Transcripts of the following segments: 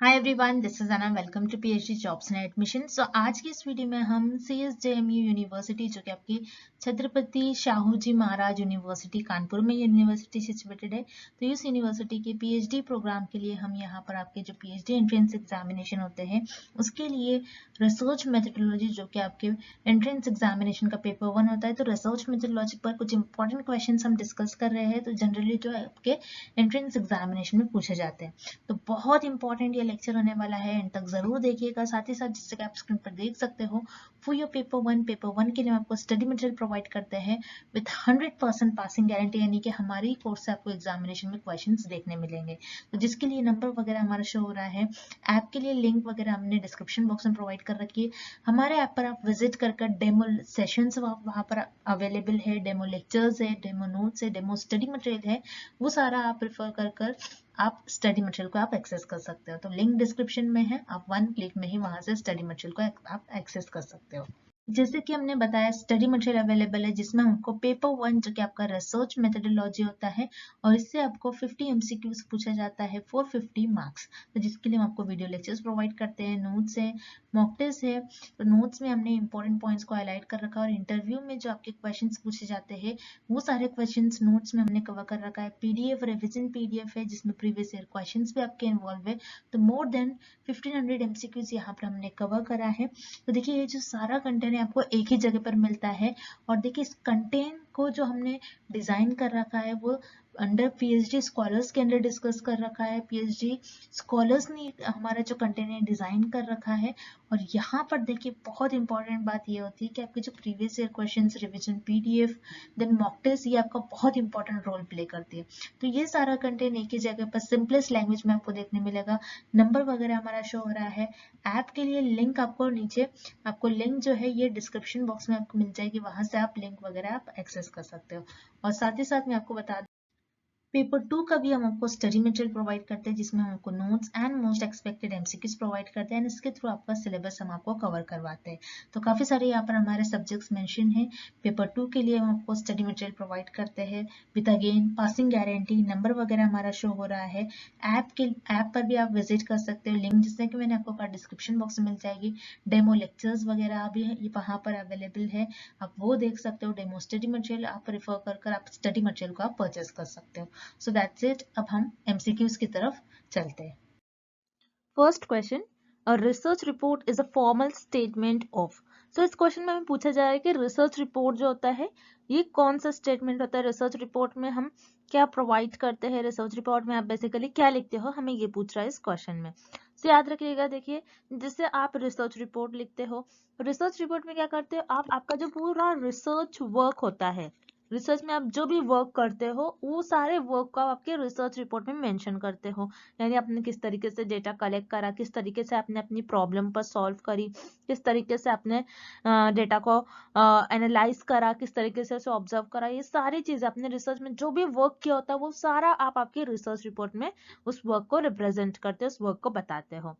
Hi everyone, this is Ana. Welcome to PhD jobs and admission. So आज की इस video में हम सीएसजेएमयू यूनिवर्सिटी, जो कि आपकी छत्रपति शाहू जी महाराज यूनिवर्सिटी कानपुर में यूनिवर्सिटी सिचुएटेड है, तो इस यूनिवर्सिटी के पीएचडी प्रोग्राम के लिए हम यहाँ पर आपके जो पीएचडी एंट्रेंस एग्जामिनेशन होते हैं उसके लिए रिसर्च मेथोडोलॉजी, जो कि आपके एंट्रेंस एग्जामिनेशन का पेपर 1 होता है, तो रिसर्च मेथोडोलॉजी पर कुछ इंपॉर्टेंट क्वेश्चन हम डिस्कस कर रहे हैं, तो जनरली जो है आपके एंट्रेंस एग्जामिनेशन में पूछे जाते हैं। तो बहुत इंपॉर्टेंट ये लेक्चर होने वाला है, एंड तक जरूर देखिएगा। साथ ही साथ जैसे कि आप स्क्रीन पर देख सकते हो, फॉर योर पेपर 1 के लिए हम आपको स्टडी मटेरियल प्रोवाइड करते हैं विथ 100% पासिंग गारंटी, यानी कि हमारी कोर्स से आपको एग्जामिनेशन में क्वेश्चंस देखने मिलेंगे। तो जिसके लिए नंबर वगैरह हमारा शो हो रहा है, ऐप के लिए लिंक वगैरह हमने डिस्क्रिप्शन बॉक्स में प्रोवाइड कर रखी है। हमारे ऐप पर आप विजिट कर डेमो सेशंस वहाँ पर अवेलेबल है, डेमो लेक्चर्स है, डेमो नोट्स है, डेमो स्टडी मटेरियल है, वो सारा आप प्रेफर कर आप स्टडी मटेरियल को आप एक्सेस कर सकते हो। तो लिंक डिस्क्रिप्शन में है, आप 1 क्लिक में ही वहां से स्टडी मटेरियल को आप एक्सेस कर सकते हो। जैसे कि हमने बताया, स्टडी मटेरियल अवेलेबल है जिसमें हमको पेपर 1, जो कि आपका रिसर्च मेथोडोलॉजी होता है, और इससे आपको 50 एमसीक्यूज पूछा जाता है फॉर 50 मार्क्स। तो जिसके लिए हम आपको वीडियो लेक्चर्स प्रोवाइड करते हैं, नोट्स है, मॉक टेस्ट है। तो नोट्स में हमने इंपॉर्टेंट पॉइंट्स को हाईलाइट कर रखा है, और इंटरव्यू में जो आपके क्वेश्चंस पूछे जाते हैं वो सारे क्वेश्चंस नोट्स में हमने कवर कर रखा है। पीडीएफ, रिविजन पीडीएफ है जिसमें प्रीवियस ईयर क्वेश्चंस भी आपके इन्वॉल्व है। तो मोर देन 1500 एमसीक्यूज यहाँ पर हमने कवर करा है। तो देखिए, ये जो सारा कंटेंट है आपको एक ही जगह पर मिलता है, और देखिए इस कंटेंट को जो हमने डिजाइन कर रखा है वो अंडर पीएचडी स्कॉलर्स के अंदर डिस्कस कर रखा है। पीएचडी स्कॉलर्स ने हमारा जो कंटेंट है डिजाइन कर रखा है। और यहाँ पर देखिए, बहुत इंपॉर्टेंट बात ये होती है कि आपके जो previous year questions, revision PDF, then mock test, ये आपका बहुत इंपॉर्टेंट रोल प्ले करती है। तो ये सारा कंटेंट एक ही जगह पर सिंपलेस्ट लैंग्वेज में आपको देखने मिलेगा। नंबर वगैरह हमारा शो हो रहा है। ऐप के लिए लिंक आपको नीचे, आपको लिंक जो है ये डिस्क्रिप्शन बॉक्स में आपको मिल जाएगी, वहां से आप लिंक वगैरह आप एक्सेस कर सकते हो। और साथ ही साथ मैं आपको बता पेपर 2 का भी हम आपको स्टडी मटेरियल प्रोवाइड करते हैं, जिसमें हम आपको notes and most expected MCQs provide करते हैं, इसके थ्रू आपका सिलेबस हम आपको कवर करवाते हैं। तो काफी सारे यहाँ पर हमारे सब्जेक्ट्स मेंशन हैं। पेपर 2 के लिए हम आपको स्टडी मटेरियल प्रोवाइड करते हैं with again passing guarantee. Number वगैरह हमारा शो हो रहा है। ऐप पर भी आप विजिट कर सकते हो, लिंक जैसे कि मैंने आपको कहा डिस्क्रिप्शन बॉक्स में मिल जाएगी। डेमो लेक्चर्स वगैरह भी वहाँ पर अवेलेबल है, आप वो देख सकते हो। डेमो स्टडी मटेरियल आप रेफर कर आप स्टडी मटेरियल को आप परचेस कर सकते हो। So that's it. अब हम एमसीक्यूज की तरफ चलते हैं। First question, a research report is a formal statement of. So इस क्वेश्चन में हमें पूछा जा रहा है कि रिसर्च रिपोर्ट जो होता है ये कौन सा स्टेटमेंट होता है। रिसर्च रिपोर्ट में हम क्या प्रोवाइड करते हैं, रिसर्च रिपोर्ट में आप बेसिकली क्या लिखते हो, हमें ये पूछ रहा है इस क्वेश्चन में। तो याद रखिएगा, देखिए जैसे आप रिसर्च रिपोर्ट लिखते हो, रिसर्च रिपोर्ट में क्या करते हो आप, आपका जो पूरा रिसर्च वर्क होता है, रिसर्च में आप जो भी वर्क करते हो वो सारे वर्क को आप आपके रिसर्च रिपोर्ट में मेंशन करते हो। यानी आपने किस तरीके से डेटा कलेक्ट करा, किस तरीके से आपने अपनी प्रॉब्लम पर सॉल्व करी, किस तरीके से आपने डेटा को एनालाइज करा, किस तरीके से उसे ऑब्जर्व करा, ये सारी चीजें आपने रिसर्च में जो भी वर्क किया होता है वो सारा आप आपकी रिसर्च रिपोर्ट में उस वर्क को रिप्रेजेंट करते हो, उस वर्क को बताते हो।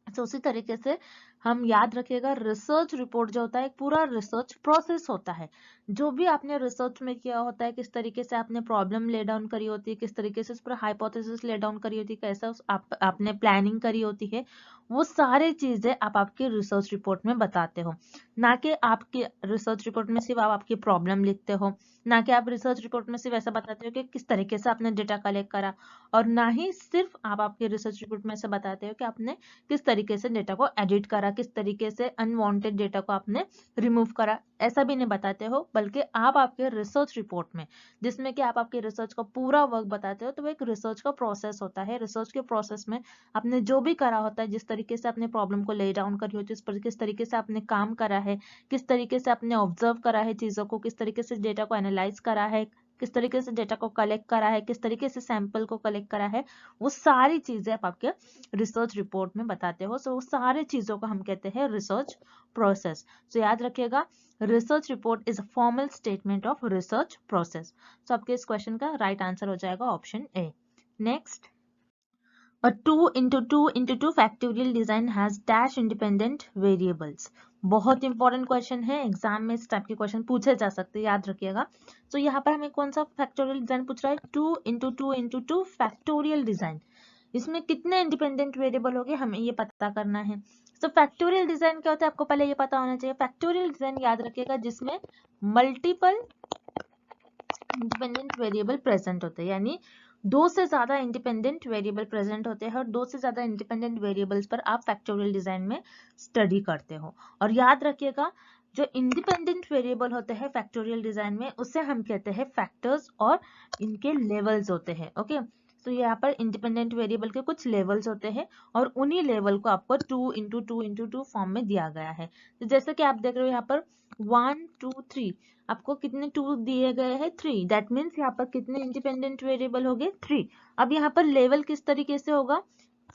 तो उसी तरीके से हम याद रखिएगा, रिसर्च रिपोर्ट जो होता है एक पूरा रिसर्च प्रोसेस होता है। जो भी आपने रिसर्च में किया होता है, किस तरीके से आपने प्रॉब्लम ले डाउन करी होती है, किस तरीके से उस पर हाइपोथेसिस ले डाउन करी होती है, कैसा आपने प्लानिंग करी होती है, वो सारी चीजें आप आपके रिसर्च रिपोर्ट में बताते हो। ना कि आपके रिसर्च रिपोर्ट में सिर्फ आप आपकी प्रॉब्लम लिखते हो, ना कि आप रिसर्च रिपोर्ट में सिर्फ ऐसा बताते हो कि किस तरीके से आपने डेटा कलेक्ट करा, और ना ही सिर्फ आप आपके रिसर्च रिपोर्ट में ऐसा बताते हो कि आपने किस तरीके से डेटा को एडिट करा, किस तरीके से अनवांटेड डेटा को आपने रिमूव करा, ऐसा भी नहीं बताते हो। बल्कि आप आपके रिसर्च रिपोर्ट में, जिसमें कि आप आपके रिसर्च का पूरा वर्क बताते हो, तो वो एक रिसर्च का प्रोसेस होता है। रिसर्च के प्रोसेस में आपने जो भी करा होता है, जिस तरीके से आपने प्रॉब्लम को ले डाउन करी होती है, उस पर किस तरीके से आपने काम करा है, किस तरीके से आपने ऑब्जर्व करा है चीजों को, किस तरीके से डेटा को एनालाइज करा है, किस तरीके से डेटा को कलेक्ट करा है, किस तरीके से सैंपल को कलेक्ट करा है, वो सारी चीजें आप आपके रिसर्च रिपोर्ट में बताते हो। सो सारे चीजों को हम कहते हैं रिसर्च प्रोसेस। सो याद रखिएगा, research report is a formal statement of research process. So आपके इस क्वेश्चन का राइट आंसर हो जाएगा option A. Next, a 2 into 2 into 2 factorial design has dash independent variables। बहुत इंपॉर्टेंट क्वेश्चन है, एग्जाम में इस टाइप के क्वेश्चन पूछे जा सकते हैं, याद रखिएगा। तो यहाँ पर हमें कौन सा फैक्टोरियल डिजाइन पूछ रहा है, 2 into 2 into 2 फैक्टोरियल डिजाइन। इसमें कितने इंडिपेंडेंट वेरिएबल होंगे हमें ये पता करना है। तो फैक्टोरियल डिजाइन क्या होता है आपको पहले ये पता होना चाहिए। फैक्टोरियल डिजाइन याद रखिएगा जिसमें मल्टीपल इंडिपेंडेंट वेरिएबल प्रेजेंट होते हैं, यानी दो से ज्यादा इंडिपेंडेंट वेरिएबल प्रेजेंट होते हैं और दो से ज्यादा इंडिपेंडेंट वेरिएबल्स पर आप फैक्टोरियल डिजाइन में स्टडी करते हो। और याद रखिएगा जो इंडिपेंडेंट वेरिएबल होते हैं फैक्टोरियल डिजाइन में उसे हम कहते हैं फैक्टर्स और इनके लेवल्स होते हैं। ओके, तो यहाँ पर इंडिपेंडेंट वेरिएबल के कुछ लेवल्स होते हैं और उन्हीं लेवल को आपको 2 × 2 × 2 फॉर्म में दिया गया है। तो जैसे कि आप देख रहे हो यहाँ पर 1 2 3 आपको कितने 2 दिए गए हैं 3, दैट मीन्स यहाँ पर कितने इंडिपेंडेंट वेरिएबल हो गए 3। अब यहाँ पर लेवल किस तरीके से होगा,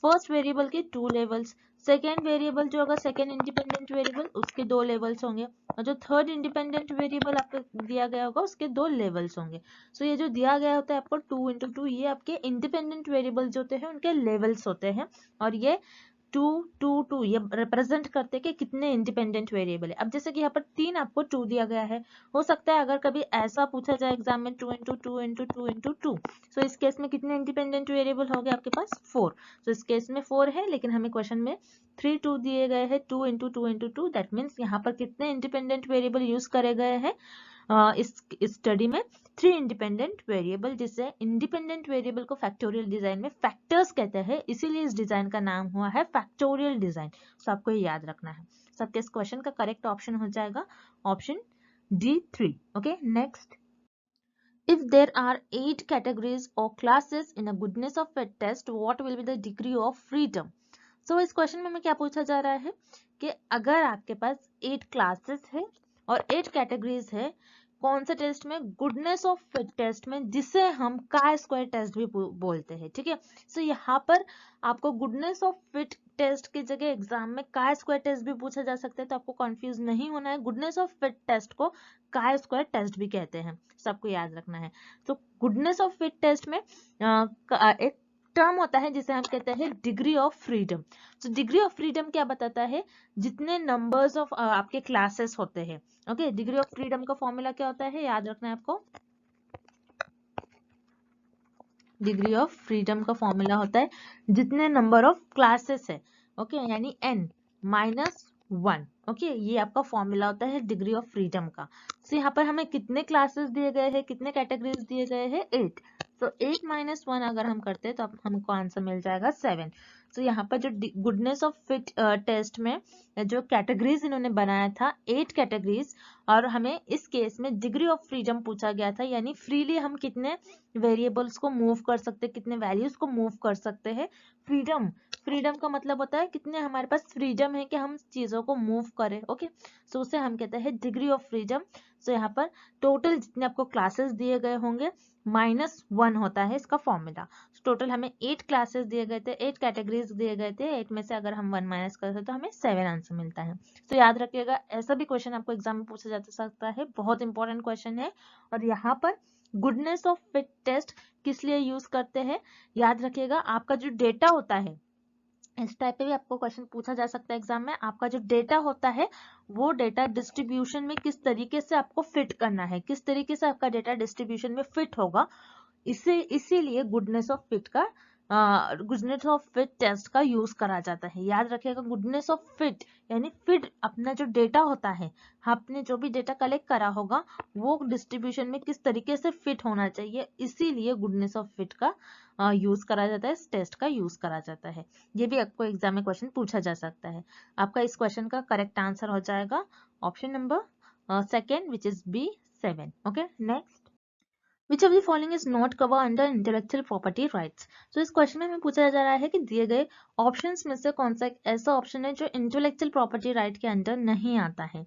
फर्स्ट वेरिएबल के 2 लेवल्स, सेकेंड वेरिएबल जो होगा सेकेंड इंडिपेंडेंट वेरिएबल उसके 2 लेवल्स होंगे और जो थर्ड इंडिपेंडेंट वेरिएबल आपको दिया गया होगा उसके 2 लेवल्स होंगे। सो ये जो दिया गया होता है आपको 2 × 2 ये आपके इंडिपेंडेंट वेरिएबल जो होते हैं उनके लेवल्स होते हैं और ये 2 2 2 ये रिप्रेजेंट करते हैं कि कितने इंडिपेंडेंट वेरिएबल है। अब जैसे कि यहाँ पर 3 आपको 2 दिया गया है, हो सकता है अगर कभी ऐसा पूछा जाए एग्जाम में 2 × 2 × 2 × 2, सो इस केस में कितने इंडिपेंडेंट वेरिएबल हो गए आपके पास 4। सो इस केस में 4 है लेकिन हमें क्वेश्चन में 3 2 दिए गए हैं 2 × 2 × 2, दैट मीन्स यहाँ पर कितने इंडिपेंडेंट वेरिएबल यूज करे गए हैं इस स्टडी में 3 इंडिपेंडेंट वेरिएबल, जिससे इंडिपेंडेंट वेरिएबल को फैक्टोरियल डिजाइन में फैक्टर्स कहते हैं, इसीलिए इस डिजाइन का नाम हुआ है फैक्टोरियल डिजाइन। तो आपको ये याद रखना है। सबके इस क्वेश्चन का करेक्ट ऑप्शन हो जाएगा option D3। Okay, next, if there are 8 categories or classes in a goodness of fit test, what will be the degree of freedom? So इस क्वेश्चन में हमें क्या पूछा जा रहा है कि अगर आपके पास 8 क्लासेस है और 8 कैटेगरीज है, कौन से टेस्ट में, गुडनेस ऑफ फिट टेस्ट में, जिसे हम काय स्क्वायर टेस्ट भी बोलते हैं। ठीक है, सो यहाँ पर आपको गुडनेस ऑफ फिट टेस्ट की जगह एग्जाम में काय स्क्वायर टेस्ट भी पूछा जा सकता है, तो आपको कंफ्यूज नहीं होना है। गुडनेस ऑफ फिट टेस्ट को काय स्क्वायर टेस्ट भी कहते हैं, सबको याद रखना है। तो गुडनेस ऑफ फिट टेस्ट में एक टर्म होता है जिसे हम कहते हैं डिग्री ऑफ फ्रीडम। तो डिग्री ऑफ फ्रीडम क्या बताता है, जितने नंबर्स ऑफ आपके क्लासेस होते हैं। ओके, डिग्री ऑफ फ्रीडम का फॉर्मूला क्या होता है याद रखना है आपको। डिग्री ऑफ फ्रीडम का फॉर्मूला होता है जितने नंबर ऑफ क्लासेस है, ओके, यानी n - 1। ओके, ये आपका फॉर्मूला होता है डिग्री ऑफ फ्रीडम का। तो यहाँ पर हमें कितने क्लासेस दिए गए हैं, कितने कैटेगरीज दिए गए हैं 8। तो 8 - 1 अगर हम करते हैं तो हमको आंसर मिल जाएगा 7। तो यहाँ पर जो गुडनेस ऑफ फिट टेस्ट में जो कैटेगरीज इन्होंने बनाया था 8 कैटेगरीज, और हमें इस केस में डिग्री ऑफ फ्रीडम पूछा गया था, यानी फ्रीली हम कितने वेरिएबल्स को मूव कर सकते हैं, कितने वैल्यूज को मूव कर सकते हैं। फ्रीडम, फ्रीडम का मतलब होता है कितने हमारे पास फ्रीडम है कि हम चीजों को मूव करें। ओके, सो उसे हम कहते हैं डिग्री ऑफ फ्रीडम। सो यहाँ पर टोटल जितने आपको क्लासेस दिए गए होंगे -1 होता है इसका फॉर्मूला। टोटल हमें 8 क्लासेस दिए गए थे, 8 कैटेगरीज दिए गए थे, 8 में से अगर हम 1 माइनस करते तो हमें 7 आंसर मिलता है। तो याद रखिएगा, ऐसा भी क्वेश्चन आपको एग्जाम में पूछा जा सकता है, बहुत इंपॉर्टेंट क्वेश्चन है। और यहाँ पर गुडनेस ऑफ फिट टेस्ट किस लिए यूज करते हैं, याद रखिएगा, आपका जो डेटा होता है, इस टाइप पे भी आपको क्वेश्चन पूछा जा सकता है एग्जाम में, आपका जो डेटा होता है वो डेटा डिस्ट्रीब्यूशन में किस तरीके से आपको फिट करना है, किस तरीके से आपका डेटा डिस्ट्रीब्यूशन में फिट होगा, इसीलिए गुडनेस ऑफ फिट का गुडनेस ऑफ फिट टेस्ट का यूज करा जाता है। याद रखिएगा, गुडनेस ऑफ फिट यानी फिट, अपना जो डेटा होता है, आपने जो भी डेटा कलेक्ट करा होगा वो डिस्ट्रीब्यूशन में किस तरीके से फिट होना चाहिए, इसीलिए गुडनेस ऑफ फिट का यूज करा जाता है, इस टेस्ट का यूज करा जाता है। ये भी आपको एग्जाम में क्वेश्चन पूछा जा सकता है। आपका इस क्वेश्चन का करेक्ट आंसर हो जाएगा option number second, which is B7। Okay, next, Which of the following is not covered under intellectual property rights? So इस क्वेश्चन में हमें पूछा जा रहा है कि दिए गए ऑप्शंस में से कौन सा एक ऐसा ऑप्शन है जो इंटेलेक्चुअल प्रॉपर्टी राइट के अंडर नहीं आता है।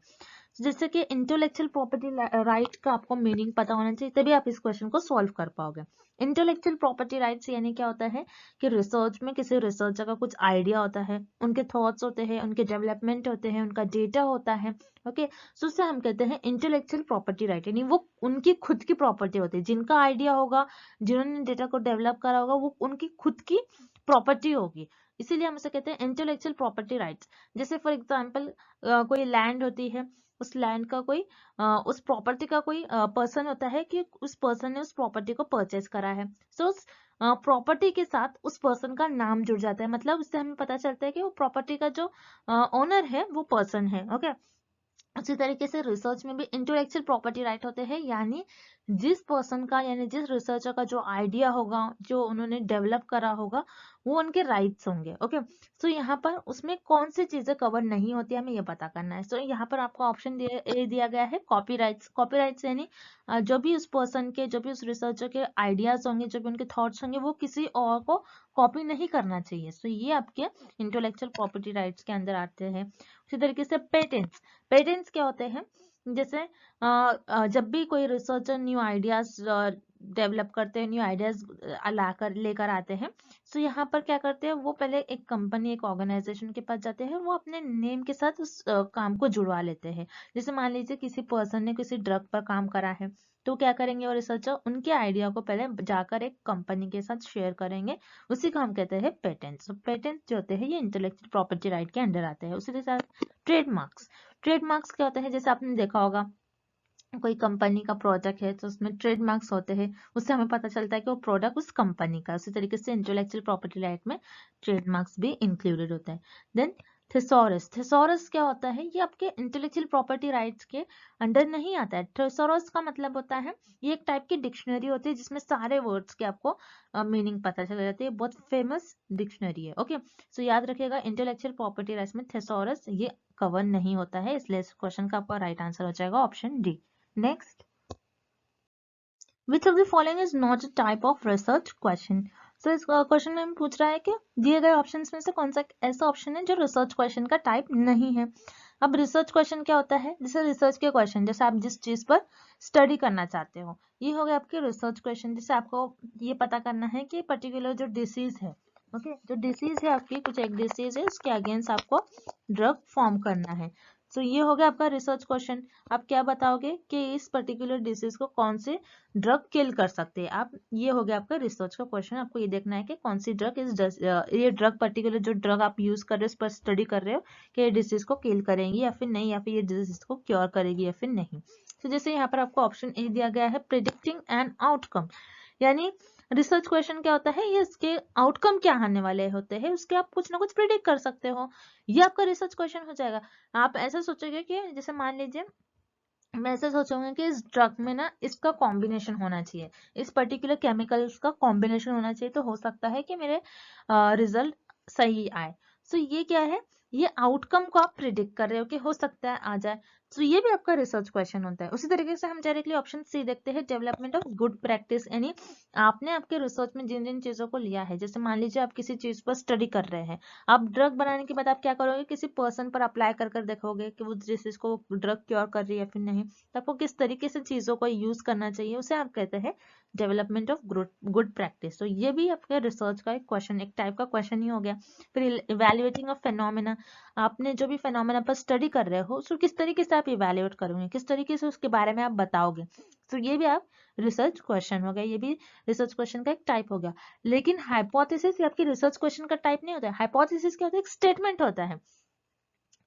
जैसे कि इंटेलेक्चुअल प्रॉपर्टी राइट का आपको मीनिंग पता होना चाहिए, तभी आप इस क्वेश्चन को सॉल्व कर पाओगे। इंटेलेक्चुअल प्रॉपर्टी राइट्स यानी क्या होता है कि रिसर्च में किसी रिसर्चर का कुछ आइडिया होता है, उनके थॉट्स होते हैं, उनके डेवलपमेंट होते हैं, उनका डेटा होता है। ओके, सो उसे हम कहते हैं इंटेलेक्चुअल प्रॉपर्टी राइट, यानी वो उनकी खुद की प्रॉपर्टी होती है, जिनका आइडिया होगा, जिन्होंने डेटा को डेवलप करा होगा, वो उनकी खुद की प्रॉपर्टी होगी, इसीलिए हम उसे कहते हैं इंटेलेक्चुअल प्रॉपर्टी राइट्स। जैसे फॉर एग्जाम्पल कोई लैंड होती है, उस लैंड का कोई उस प्रॉपर्टी का कोई पर्सन होता है कि उस पर्सन ने उस प्रॉपर्टी को परचेज करा है। सो उस प्रॉपर्टी के साथ उस पर्सन का नाम जुड़ जाता है, मतलब उससे हमें पता चलता है कि वो प्रॉपर्टी का जो ओनर है वो पर्सन है। ओके, उसी तरीके से रिसर्च में भी इंटेलेक्चुअल प्रॉपर्टी राइट होते हैं, यानी जिस पर्सन का यानी जिस रिसर्चर का जो आइडिया होगा, जो उन्होंने डेवलप करा होगा, वो उनके राइट्स होंगे। ओके, सो यहाँ पर उसमें कौन सी चीजें कवर नहीं होती हमें ये पता करना है। सो यहाँ पर आपको ऑप्शन ए दिया गया है कॉपीराइट्स। कॉपीराइट्स यानी जो भी उस पर्सन के, जो भी उस रिसर्चर के आइडियाज होंगे, जो भी उनके थॉट्स होंगे, वो किसी और को कॉपी नहीं करना चाहिए। सो ये आपके इंटेलेक्चुअल प्रॉपर्टी राइट्स के अंदर आते हैं। उसी तरीके से पेटेंट्स। पेटेंट्स क्या होते हैं, जैसे जब भी कोई रिसर्चर न्यू आइडियाज डेवलप करते हैं, न्यू आइडियाज लाकर लेकर आते हैं, तो यहाँ पर क्या करते हैं, वो पहले एक कंपनी, एक ऑर्गेनाइजेशन के पास जाते हैं, वो अपने नेम के साथ उस काम को जुड़वा लेते हैं। जैसे मान लीजिए किसी पर्सन ने किसी ड्रग पर काम करा है, तो क्या करेंगे वो रिसर्चर, उनके आइडिया को पहले जाकर एक कंपनी के साथ शेयर करेंगे, उसी को हम कहते हैं पेटेंट्स। पेटेंट्स जो होते हैं ये इंटेलेक्चुअल प्रॉपर्टी राइट के अंडर आते हैं। उसी के साथ ट्रेडमार्क्स। ट्रेडमार्क्स क्या होते हैं, जैसे आपने देखा होगा कोई कंपनी का प्रोडक्ट है तो उसमें ट्रेडमार्क्स होते हैं, उससे हमें पता चलता है कि वो प्रोडक्ट उस कंपनी का। उसी तरीके से इंटेलेक्चुअल प्रॉपर्टी राइट में ट्रेडमार्क्स भी इंक्लूडेड होता है। Then thesaurus. थेसॉरस क्या होता है, ये आपके इंटेलेक्चुअल प्रॉपर्टी राइट्स के अंडर नहीं आता है। थेसॉरस का मतलब होता है, ये एक टाइप की डिक्शनरी होती है जिसमें सारे वर्ड्स के आपको मीनिंग पता चल जाती है। बहुत फेमस डिक्शनरी है। ओके, सो याद रखिएगा इंटेलेक्चुअल प्रॉपर्टी राइट्स में थेसॉरस ये कवर नहीं होता है, इसलिए इस क्वेश्चन का आपका राइट आंसर हो जाएगा option D. Next, which of the following is not a type of research question? So इस क्वेश्चन में पूछ रहा है कि दिए गए ऑप्शंस में से कौन सा ऐसा ऑप्शन है जो रिसर्च क्वेश्चन का टाइप नहीं है। अब रिसर्च क्वेश्चन क्या होता है, जैसे रिसर्च के क्वेश्चन, जैसे आप जिस चीज पर स्टडी करना चाहते हो, ये हो गया आपके रिसर्च क्वेश्चन। जैसे आपको ये पता करना है कि पर्टिकुलर जो डिसीज है, ओके, जो डिसीज है आपकी, कुछ एक डिसीज है, उसके अगेंस्ट आपको ड्रग फॉर्म करना है। तो ये हो गया आपका रिसर्च क्वेश्चन। आप क्या बताओगे कि इस पर्टिकुलर डिसीज को कौन से ड्रग किल कर सकते हैं आप, ये हो गया आपका रिसर्च का क्वेश्चन। आपको ये देखना है कि कौन सी ड्रग ये ड्रग पर्टिकुलर जो ड्रग आप यूज कर रहे हो, उस पर स्टडी कर रहे हो कि ये डिसीज को किल करेंगी या फिर नहीं, या फिर ये डिसीज को क्योर करेगी या फिर नहीं। तो जैसे यहाँ पर आपको ऑप्शन ए दिया गया है प्रिडिक्टिंग एन आउटकम, यानी रिसर्च क्वेश्चन क्या होता है, ये इसके आउटकम क्या आने वाले होते हैं उसके आप कुछ ना कुछ प्रिडिक्ट कर सकते हो, ये आपका रिसर्च क्वेश्चन हो जाएगा। आप ऐसा सोचोगे कि जैसे मान लीजिए मैं ऐसे सोचूंगी कि इस ड्रग में ना इसका कॉम्बिनेशन होना चाहिए, इस पर्टिकुलर केमिकल्स का कॉम्बिनेशन होना चाहिए, तो हो सकता है कि मेरे रिजल्ट सही आए। सो ये क्या है, ये आउटकम को आप प्रिडिक्ट कर रहे हो कि हो सकता है आ जाए। तो ये भी आपका रिसर्च क्वेश्चन होता है। उसी तरीके से हम डायरेक्टली ऑप्शन सी देखते हैं, डेवलपमेंट ऑफ गुड प्रैक्टिस, यानी आपने आपके रिसर्च में जिन जिन चीजों को लिया है, जैसे मान लीजिए आप किसी चीज पर स्टडी कर रहे हैं, आप ड्रग बनाने के बाद आप क्या करोगे, किसी पर्सन पर अप्लाई कर कर देखोगे कि वो जिस को ड्रग क्योर कर रही है या फिर नहीं, तो आपको किस तरीके से चीजों को यूज करना चाहिए, उसे आप कहते हैं डेवलपमेंट ऑफ गुड प्रैक्टिस। तो ये भी आपके रिसर्च का एक क्वेश्चन, एक टाइप का क्वेश्चन ही हो गया। फिर इवेल्युएटिंग ऑफ फेनोमेना, आपने जो भी फेनोमेना पर स्टडी कर रहे हो उसको किस तरीके से आप इवेल्युएट करोगे, किस तरीके से उसके बारे में आप बताओगे, तो ये भी आप रिसर्च क्वेश्चन हो गया, ये भी रिसर्च क्वेश्चन का एक टाइप हो गया। लेकिन हाइपोथेसिस आपकी रिसर्च क्वेश्चन का टाइप नहीं होता है। हाइपोथेसिस क्या होता है, एक स्टेटमेंट होता है।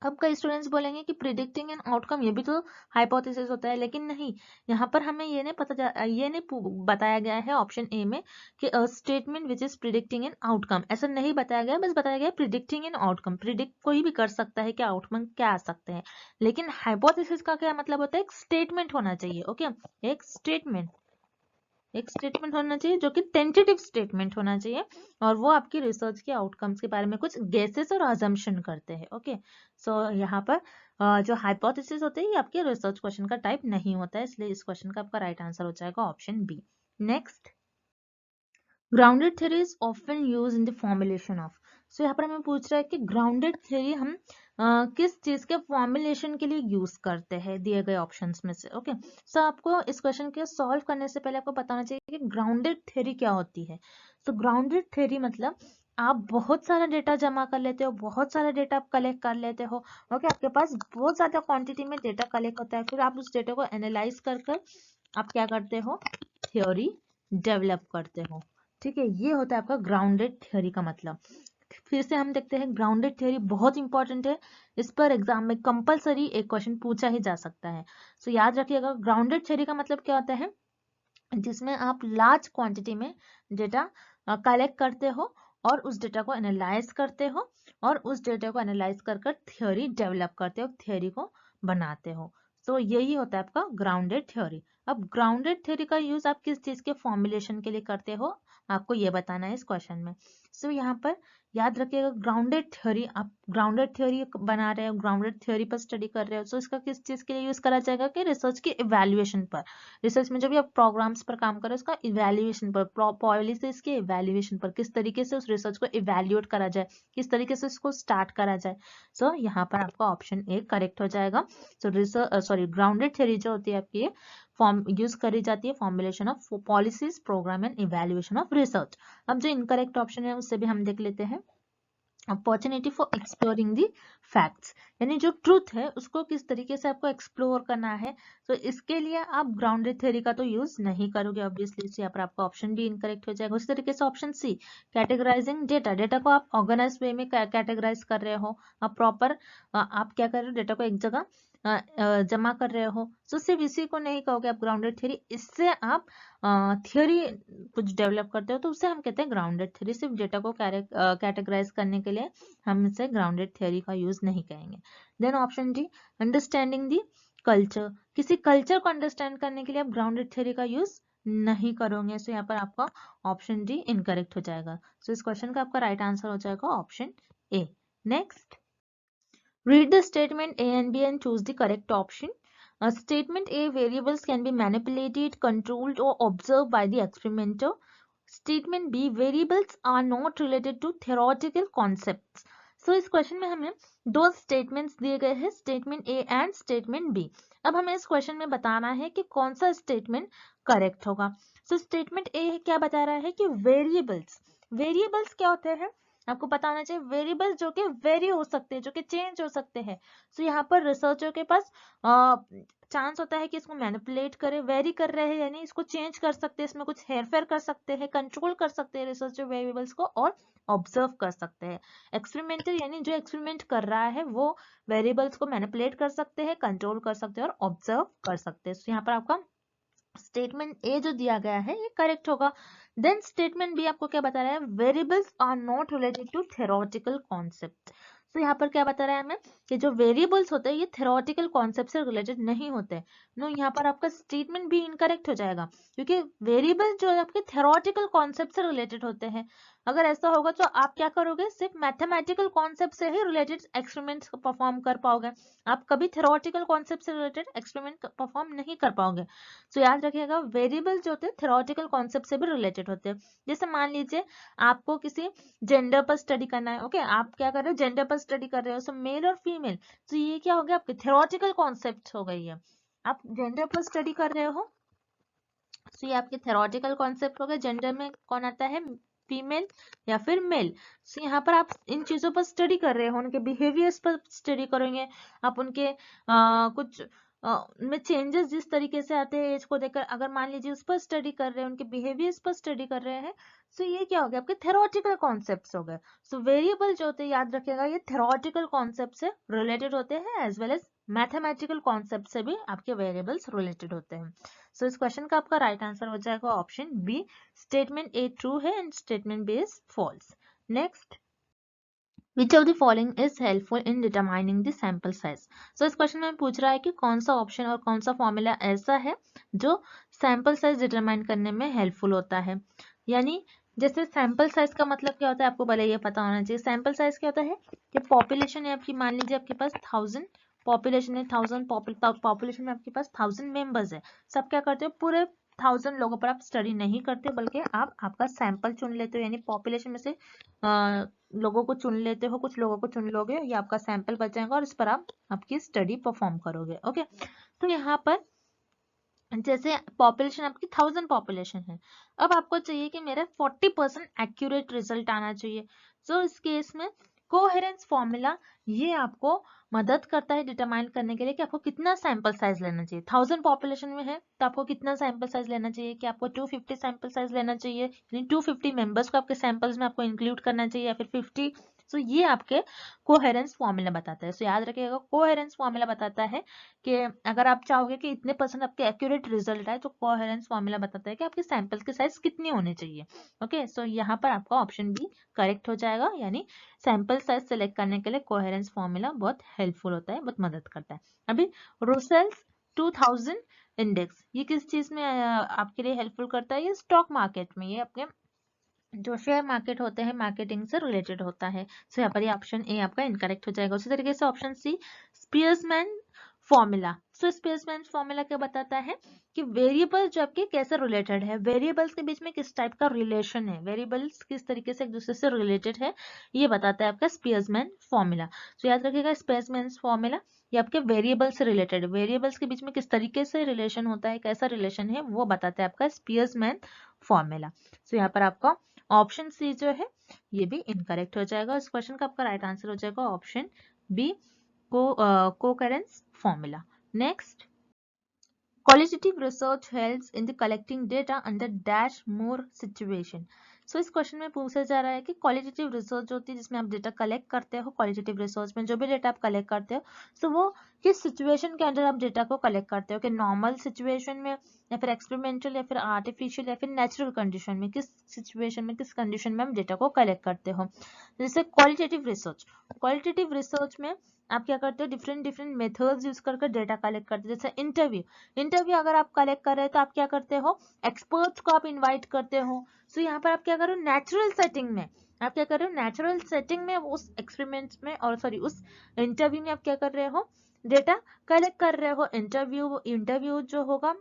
अब कई स्टूडेंट्स बोलेंगे कि प्रिडिक्टिंग एन आउटकम ये भी तो हाइपोथेसिस होता है, लेकिन नहीं, यहाँ पर हमें ये नहीं बताया गया है ऑप्शन ए में कि statement which is predicting an outcome, ऐसा नहीं बताया गया, बस बताया गया प्रिडिक्टिंग एन आउटकम। प्रिडिक्ट कोई भी कर सकता है कि आउटकम क्या आ सकते हैं, लेकिन हाइपोथेसिस का क्या मतलब होता है, एक स्टेटमेंट होना चाहिए। ओके, एक स्टेटमेंट होना चाहिए जो कि टेंटेटिव स्टेटमेंट होना चाहिए, और वो आपकी रिसर्च के आउटकम्स के बारे में कुछ गेसेस और अजम्पशन करते हैं। ओके, सो यहाँ पर जो हाइपोथेसिस होते हैं ये आपके रिसर्च क्वेश्चन का टाइप नहीं होता है, इसलिए इस क्वेश्चन का आपका राइट आंसर हो जाएगा option B. Next, grounded theory is often use in the formulation of. So यहाँ पर हमें पूछ रहा है कि ग्राउंडेड थ्योरी हम किस चीज के फॉर्मुलेशन के लिए यूज करते हैं दिए गए ऑप्शंस में से। ओके, सो आपको इस क्वेश्चन के सॉल्व करने से पहले आपको बताना चाहिए कि ग्राउंडेड थ्योरी क्या होती है। तो ग्राउंडेड थ्योरी मतलब आप बहुत सारा डेटा जमा कर लेते हो, बहुत सारा डेटा आप कलेक्ट कर लेते हो। ओके, आपके पास बहुत ज्यादा क्वांटिटी में डेटा कलेक्ट होता है, फिर आप उस डेटा को एनालाइज कर कर आप क्या करते हो, थ्योरी डेवलप करते हो। ठीक है, ये होता है आपका ग्राउंडेड थ्योरी का मतलब। फिर से हम देखते हैं ग्राउंडेड थ्योरी बहुत इंपॉर्टेंट है, इस पर एग्जाम में कंपलसरी एक क्वेश्चन पूछा ही जा सकता है। सो याद रखिएगा, ग्राउंडेड थ्योरी का मतलब क्या होता है, जिसमें आप लार्ज क्वांटिटी में डेटा कलेक्ट करते हो और उस डेटा को एनालाइज करते हो और उस डेटा को एनालाइज कर कर थ्योरी डेवलप करते हो, थ्योरी को बनाते हो। तो यही होता है आपका ग्राउंडेड थ्योरी। अब ग्राउंडेड थ्योरी का यूज आप किस चीज के फॉर्मुलेशन के लिए करते हो, आपको ये बताना है इस क्वेश्चन में। सो यहाँ पर याद रखिएगा, ग्राउंडेड थ्योरी, आप ग्राउंडेड थ्योरी बना रहे हो, ग्राउंडेड थ्योरी पर स्टडी कर रहे हो, सो इसका किस चीज के लिए यूज करा जाएगा कि रिसर्च की इवैल्यूएशन पर, रिसर्च में जब भी आप प्रोग्राम्स पर काम करें उसका इवैल्यूएशन पर, पॉलिसीज के इवैल्यूएशन पर, किस तरीके से उस रिसर्च को इवैल्यूएट करा जाए, किस तरीके से उसको स्टार्ट करा जाए। सो यहाँ पर आपका ऑप्शन ए करेक्ट हो जाएगा। सो ग्राउंडेड थ्योरी जो होती है आपकी फॉर्म यूज करी जाती है formulation of policies, program and evaluation of research. अब जो इनकरेक्ट ऑप्शन है उससे भी हम देख लेते हैं। Opportunity for exploring the facts, यानी जो ट्रूथ है उसको किस तरीके से आपको एक्सप्लोर करना है, तो इसके लिए आप ग्राउंडेड थ्योरी का तो यूज नहीं करोगे ऑब्वियसली। यहाँ पर आपका ऑप्शन डी इनकरेक्ट हो जाएगा। उसी तरीके से option C, categorising data, data को आप ऑर्गेनाइज वे में कैटेगराइज कर रहे हो, आप प्रॉपर आप क्या कर रहे हो, डेटा को एक जगह जमा कर रहे हो, तो सिर्फ इसी को नहीं कहोगे आप ग्राउंडेड थ्योरी, इससे आप थ्योरी कुछ डेवलप करते हो तो उसे हम कहते हैं ग्राउंडेड थ्योरी। सिर्फ डेटा को कैटेगराइज करने के लिए हम इसे ग्राउंडेड थ्योरी का यूज नहीं करेंगे। Then option D, understanding the culture, किसी कल्चर को अंडरस्टैंड करने के लिए आप ग्राउंडेड थ्योरी का यूज नहीं करोगे। सो यहाँ पर आपका ऑप्शन डी इनकरेक्ट हो जाएगा। सो इस क्वेश्चन का आपका राइट आंसर हो जाएगा option A. Next, read the statement A and B and choose the correct option. Statement A, variables can be manipulated, controlled or observed by the experimenter. Statement B, variables are not related to theoretical concepts. So इस question में हमें दो statements दिए गए हैं, statement A and statement B. अब हमें इस क्वेश्चन में बताना है कि कौन सा स्टेटमेंट करेक्ट होगा। सो स्टेटमेंट ए क्या बता रहा है कि वेरिएबल्स, वेरिएबल्स क्या होते हैं आपको पता होना चाहिए, वेरिएबल्स जो कि वेरी हो सकते हैं, जो कि चेंज हो सकते हैं। सो यहाँ पर रिसर्चर के पास चांस होता है कि इसको मैनिपुलेट करे, वेरी कर रहे हैं यानी इसको चेंज कर सकते हैं, इसमें कुछ हेरफेर कर सकते हैं, कंट्रोल कर सकते हैं रिसर्चर वेरिएबल्स को, और ऑब्जर्व कर सकते हैं। एक्सपेरिमेंटर यानी जो एक्सपेरिमेंट कर रहा है वो वेरिएबल्स को मैनिपुलेट कर सकते हैं, कंट्रोल कर सकते हैं और ऑब्जर्व कर सकते हैं। सो यहाँ पर आपका स्टेटमेंट ए जो दिया गया है ये करेक्ट होगा। देन स्टेटमेंट बी आपको क्या बता रहा है, variables are not related to theoretical concept. तो यहाँ पर क्या बता रहा है हमें कि जो वेरिएबल्स होते हैं ये थ्योरेटिकल कॉन्सेप्ट से रिलेटेड नहीं होते। नो, यहाँ पर आपका स्टेटमेंट भी इनकरेक्ट हो जाएगा, क्योंकि वेरिएबल जो है आपके थ्योरेटिकल कॉन्सेप्ट से रिलेटेड होते हैं। अगर ऐसा होगा तो आप क्या करोगे, सिर्फ मैथमेटिकल कॉन्सेप्ट से ही रिलेटेड एक्सपेरिमेंट्स परफॉर्म कर पाओगे, आप कभी थ्योरेटिकल कॉन्सेप्ट से रिलेटेड एक्सपेरिमेंट परफॉर्म नहीं कर पाओगे। तो याद रखिएगा, वेरिएबल जो होते हैं थ्योरेटिकल कॉन्सेप्ट से भी रिलेटेड होते हैं। जैसे मान लीजिए आपको किसी जेंडर पर स्टडी करना है, ओके, आप क्या कर रहे हो, जेंडर पर स्टडी कर रहे हो, सो मेल और फीमेल, तो ये क्या हो गया आपके थ्योरेटिकल कॉन्सेप्ट हो गई है। आप जेंडर पर स्टडी कर रहे हो, तो ये आपके थ्योरेटिकल कॉन्सेप्ट हो गए। जेंडर में कौन आता है, फीमेल या फिर मेल। सो यहाँ पर आप इन चीजों पर स्टडी कर रहे हो, उनके बिहेवियर्स पर स्टडी करेंगे आप, उनके कुछ में चेंजेस जिस तरीके से आते हैं एज को देखकर, अगर मान लीजिए उस पर स्टडी कर रहे हैं, उनके बिहेवियर्स पर स्टडी कर रहे हैं, सो ये क्या हो गया आपके थ्योरेटिकल कॉन्सेप्ट्स हो गए। सो वेरिएबल जो होते हैं याद रखिएगा ये थ्योरेटिकल कॉन्सेप्ट से रिलेटेड होते हैं, as well as mathematical concept से भी आपके वेरिएबल्स रिलेटेड होते हैं। सो इस क्वेश्चन का आपका राइट आंसर हो जाएगा option B, statement A true है and statement B is false. Next, Which of the following is helpful in determining the sample size? So इस क्वेश्चन में पूछ रहा है कि कौन सा ऑप्शन और कौन सा फॉर्मूला ऐसा है जो सैंपल साइज डिटरमाइन करने में हेल्पफुल होता है। यानी जैसे सैंपल साइज का मतलब क्या होता है आपको भले ये पता होना चाहिए। सैंपल साइज क्या होता है कि पॉपुलेशन है आपकी, मान लीजिए आपके पास 1000 पॉपुलेशन है, 1000 पॉपुलेशन में आपके पास 1000 मेंबर्स है। सब क्या करते हो, पूरे 1000 लोगों पर आप स्टडी नहीं करते, बल्कि आप आपका सैंपल चुन लेते हो, यानी पॉपुलेशन में से लोगों को चुन लेते हो, कुछ लोगों को चुन लोगे, ये आपका सैंपल बच जाएगा और इस पर आप आपकी स्टडी परफॉर्म करोगे। ओके, तो यहाँ पर जैसे पॉपुलेशन आपकी 1000 पॉपुलेशन है, अब आपको चाहिए कि मेरा 40% एक्यूरेट रिजल्ट आना चाहिए। सो इस केस में कोहेरेंस फॉर्मूला ये आपको मदद करता है डिटरमाइन करने के लिए कि आपको कितना सैंपल साइज लेना चाहिए। 1000 पॉपुलेशन में है तो आपको कितना सैंपल साइज लेना चाहिए, कि आपको 250 सैंपल साइज लेना चाहिए, यानी 250 मेंबर्स को आपके सैंपल्स में आपको इंक्लूड करना चाहिए, या फिर 50। सो ये आपके कोहेरेंस फॉर्मूला बताता है। सो याद रखिएगा, कोहेरेंस फॉर्मूला बताता है कि अगर आप चाहोगे कि इतने % आपके एक्यूरेट रिजल्ट आए तो कोहेरेंस फॉर्मूला बताता है कि आपके सैंपल्स के साइज कितने होने चाहिए। ओके, सो यहाँ पर आपका ऑप्शन बी करेक्ट हो जाएगा, यानी सैंपल साइज सेलेक्ट करने के लिए कोहेरेंस फॉर्मूला बहुत हेल्पफुल होता है, बहुत मदद करता है। अभी रुसेल्स 2000 इंडेक्स ये किस चीज में आपके लिए हेल्पफुल करता है? ये स्टॉक मार्केट में, ये अपने जो शेयर मार्केट होते हैं मार्केटिंग से रिलेटेड होता है। सो यहाँ पर ये ऑप्शन ए आपका इनकरेक्ट हो जाएगा। उसी तरीके से ऑप्शन सी स्पीयर्समैन फॉर्मूला। सो स्पीयर्समैन फॉर्मूला क्या बताता है कि वेरिएबल जो आपके कैसे रिलेटेड है, वेरिएबल्स के बीच में किस टाइप का रिलेशन है, वेरिएबल्स किस तरीके से एक दूसरे से रिलेटेड है, ये बताता है आपका स्पीयर्समैन फॉर्मूला। सो याद रखिएगा, स्पीयर्समैन फॉर्मूला ये आपके वेरिएबल से रिलेटेड है, वेरिएबल्स के बीच में किस तरीके से रिलेशन होता है, कैसा रिलेशन है, वो बताता है आपका स्पीयर्समैन फॉर्मूला। सो यहाँ पर आपका ऑप्शन सी जो है ये भी इनकरेक्ट हो जाएगा। इस क्वेश्चन का आपका राइट आंसर हो जाएगा option B, Cochran's formula. Next, qualitative research helps in the collecting data under dash more situation। सो इस क्वेश्चन में पूछा जा रहा है कि क्वालिटेटिव रिसर्च होती है जिसमें आप डेटा कलेक्ट करते हो, क्वालिटेटिव रिसर्च में जो भी डेटा आप कलेक्ट करते हो सो वो किस सिचुएशन के अंदर आप डेटा को कलेक्ट करते हो, कि नॉर्मल सिचुएशन में, या फिर एक्सपेरिमेंटल, या फिर आर्टिफिशियल, या फिर नेचुरल कंडीशन में, किस सिचुएशन में, किस कंडीशन में हम डेटा को कलेक्ट करते हो। जैसे क्वालिटेटिव रिसर्च में आप क्या करते हो, डिफरेंट मेथड्स यूज करके डेटा कलेक्ट करते हो। जैसे इंटरव्यू अगर आप कलेक्ट कर रहे हो तो आप क्या करते हो, एक्सपर्ट्स को आप इनवाइट करते हो। सो यहाँ पर आप क्या कर रहे हो, नेचुरल सेटिंग में आप क्या कर रहे हो, नेचुरल सेटिंग में उस एक्सपेरिमेंट में, और सॉरी उस इंटरव्यू में आप क्या कर रहे हो, डेटा कलेक्ट कर रहे हो। इंटरव्यू जो होगा,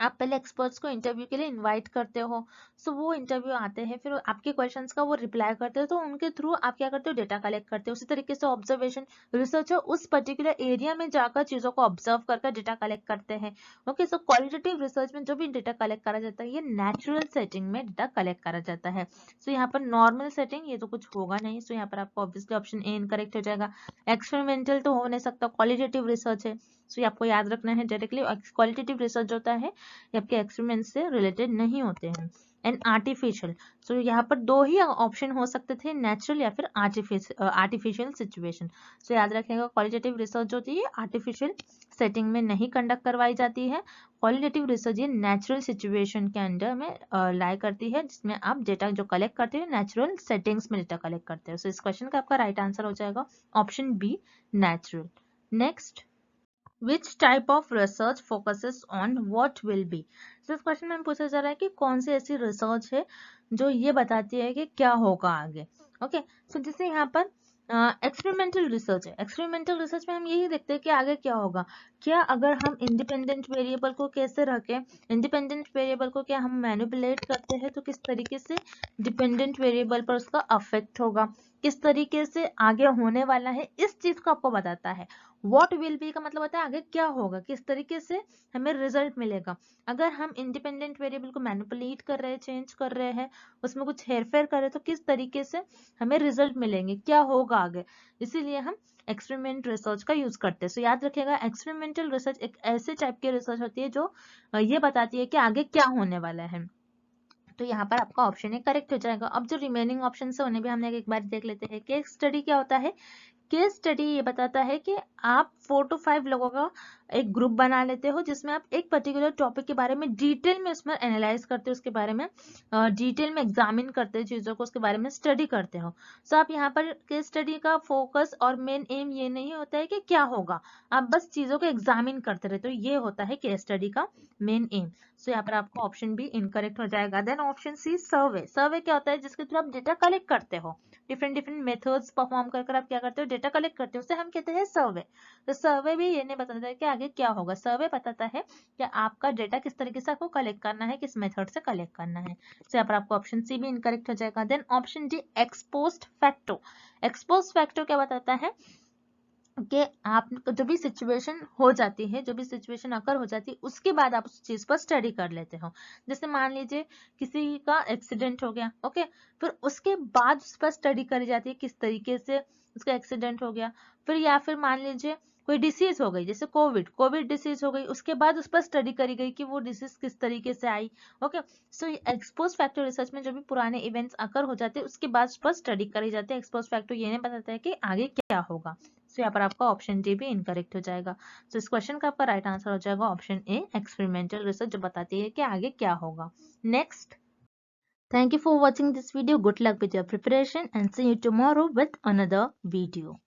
आप पहले एक्सपर्ट्स को इंटरव्यू के लिए इनवाइट करते हो। सो वो इंटरव्यू आते हैं, फिर आपके क्वेश्चंस का वो रिप्लाई करते हो, तो उनके थ्रू आप क्या करते हो, डेटा कलेक्ट करते हो। उसी तरीके से ऑब्जर्वेशन रिसर्चर उस पर्टिकुलर एरिया में जाकर चीजों को ऑब्जर्व करके डेटा कलेक्ट करते हैं। ओके, सो क्वालिटेटिव रिसर्च में जो भी डेटा कलेक्ट करा जाता है ये नेचुरल सेटिंग में डेटा कलेक्ट करा जाता है। सो यहाँ पर नॉर्मल सेटिंग ये तो कुछ होगा नहीं। सो यहाँ पर आपको ऑब्वियसली ऑप्शन ए इनकरेक्ट हो जाएगा। एक्सपेरिमेंटल तो हो नहीं सकता, क्वालिटेटिव रिसर्च है। सो ये आपको याद रखना है डायरेक्टली। क्वालिटेटिव रिसर्च होता है ये आपके एक्सपेरिमेंट से रिलेटेड नहीं होते हैं। एंड आर्टिफिशियल, सो यहाँ पर दो ही ऑप्शन हो सकते थे, नेचुरल या फिर आर्टिफिशियल सिचुएशन। सो याद रखिएगा, क्वालिटेटिव रिसर्च होती है आर्टिफिशियल सेटिंग में नहीं कंडक्ट करवाई जाती है। क्वालिटेटिव रिसर्च ये नेचुरल सिचुएशन के अंडर में लाई करती है, जिसमें आप डेटा जो कलेक्ट करते हो नेचुरल सेटिंग्स में डेटा कलेक्ट करते हो। सो इस क्वेश्चन का आपका राइट आंसर हो जाएगा option B, natural. Next, Which type of research focuses on what will be? तो इस क्वेश्चन में पूछा जा रहा है कि कौन सी ऐसी रिसर्च है जो ये बताती है कि क्या होगा आगे। ओके, सो जैसे यहाँ पर एक्सपेरिमेंटल रिसर्च है। एक्सपेरिमेंटल रिसर्च में हम यही देखते हैं कि आगे क्या होगा, क्या अगर हम इंडिपेंडेंट वेरिएबल को कैसे रखें, इंडिपेंडेंट वेरिएबल को क्या हम मैनिपुलेट करते हैं तो किस तरीके से डिपेंडेंट वेरिएबल पर उसका अफेक्ट होगा, किस तरीके से आगे होने वाला है, इस चीज को आपको बताता है। व्हाट विल बी का मतलब होता है आगे क्या होगा, किस तरीके से हमें रिजल्ट मिलेगा। अगर हम इंडिपेंडेंट वेरिएबल को मैनिपुलेट कर रहे हैं, चेंज कर रहे हैं, उसमें कुछ हेरफेर कर रहे हैं, तो किस तरीके से हमें रिजल्ट मिलेंगे, क्या होगा आगे। इसीलिए हम एक्सपेरिमेंट रिसर्च का यूज करते हैं। सो याद रखिएगा, एक्सपेरिमेंटल रिसर्च एक ऐसे टाइप की रिसर्च होती है जो ये बताती है कि आगे क्या होने वाला है। तो यहाँ पर आपका ऑप्शन है करेक्ट हो जाएगा। अब जो रिमेनिंग ऑप्शन है उन्हें भी हमने एक बार देख लेते हैं। केस स्टडी क्या होता है, केस स्टडी ये बताता है कि आप 4 to 5 लोगों का एक ग्रुप बना लेते हो जिसमें आप एक पर्टिकुलर टॉपिक के बारे में डिटेल में उसमें एनालाइज करते हो, उसके बारे में डिटेल में एग्जामिन करते हो चीजों को, उसके बारे में स्टडी करते हो। सो आप यहाँ पर केस स्टडी का फोकस और मेन एम ये नहीं होता है कि क्या होगा, आप बस चीजों को एग्जामिन करते रहते हो, ये होता है केस स्टडी का मेन एम। सो यहाँ पर आपको ऑप्शन बी इनकरेक्ट हो जाएगा। देन ऑप्शन सी सर्वे। सर्वे क्या होता है, जिसके थ्रू आप डेटा कलेक्ट करते हो, डिफरेंट मेथड्स परफॉर्म कर आप क्या करते हो, डेटा कलेक्ट करते हो, उसे हम कहते हैं सर्वे। तो सर्वे भी ये नहीं बताता है कि आगे क्या होगा, सर्वे बताता है कि आपका डेटा किस तरीके से आपको कलेक्ट करना है, किस मेथड से कलेक्ट करना है। तो यहाँ पर आपको ऑप्शन सी भी इनकरेक्ट हो जाएगा। Then option D ex post facto. Ex post facto क्या बताता है, कि आप जो भी सिचुएशन हो जाती है, जो भी सिचुएशन अकर हो जाती है, उसके बाद आप उस चीज पर स्टडी कर लेते हो। जैसे मान लीजिए किसी का एक्सीडेंट हो गया, ओके, फिर उसके बाद उस पर स्टडी करी जाती है किस तरीके से उसका एक्सीडेंट हो गया। फिर या फिर मान लीजिए कोई डिसीज हो गई, जैसे कोविड डिसीज हो गई, उसके बाद उस पर स्टडी करी गई कि वो डिसीज किस तरीके से आई। ओके, सो एक्सपोज फैक्टर रिसर्च में जो भी पुराने इवेंट्स अकर हो जाते हैं उसके बाद उस पर स्टडी करी जाती है। एक्सपोज फैक्टर ये नहीं बताता है कि आगे क्या होगा। सो यहाँ पर आपका ऑप्शन डी भी इनकरेक्ट हो जाएगा। सो इस क्वेश्चन का आपका राइट आंसर हो जाएगा ऑप्शन ए, एक्सपेरिमेंटल रिसर्च, जो बताती है कि आगे क्या होगा। Next, thank you for watching this video. Good luck with your preparation and see you tomorrow with another video.